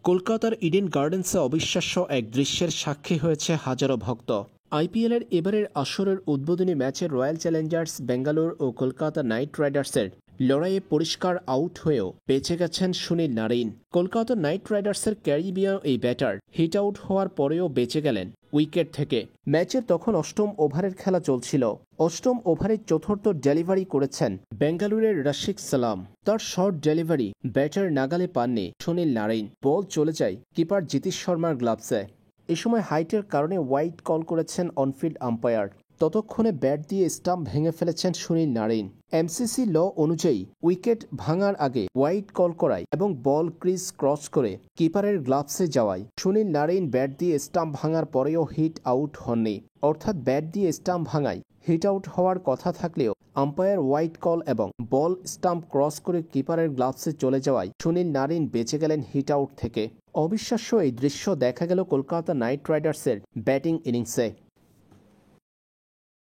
কলকাতার ইডেন গার্ডেন্সে অবিশ্বাস্য এক দৃশ্যের সাক্ষী হয়েছে হাজারো ভক্ত। আইপিএলের এবারের আসরের উদ্বোধনী ম্যাচে রয়্যাল চ্যালেঞ্জার্স বেঙ্গালুরু ও কলকাতা নাইট রাইডার্সের লড়াইয়ে পরিষ্কার আউট হয়েও বেঁচে গেছেন সুনীল নারিন। কলকাতা নাইট রাইডার্সের ক্যারিবীয় এই ব্যাটার হিট আউট হওয়ার পরেও বেঁচে গেলেন উইকেট থেকে। ম্যাচের তখন অষ্টম ওভারের খেলা চলছিল। অষ্টম ওভারের চতুর্থ ডেলিভারি করেছেন বেঙ্গালুরের রশিক সালাম। তার শর্ট ডেলিভারি ব্যাটার নাগালে পাননি সুনীল নারিন। বল চলে যায় কিপার জিতেশ শর্মার গ্লাভসে। এ সময় হাইটের কারণে ওয়াইড কল করেছেন অনফিল্ড আম্পায়ার। ততক্ষণে ব্যাট দিয়ে স্টাম্প ভেঙে ফেলেছেন সুনীল নারিন। এমসিসি ল অনুযায়ী উইকেট ভাঙার আগে ওয়াইড কল করায় এবং বল ক্রিজ ক্রস করে কিপারের গ্লাভসে যাওয়ায় সুনীল নারিন ব্যাট দিয়ে স্টাম্প ভাঙার পরেও হিট আউট হননি। অর্থাৎ ব্যাট দিয়ে স্টাম্প ভাঙায় হিট আউট হওয়ার কথা থাকলেও আম্পায়ার ওয়াইড কল এবং বল স্টাম্প ক্রস করে কিপারের গ্লাভসে চলে যাওয়ায় সুনীল নারিন বেঁচে গেলেন হিট আউট থেকে। অবিশ্বাস্য এই দৃশ্য দেখা গেল কলকাতা নাইট রাইডার্সের ব্যাটিং ইনিংসে।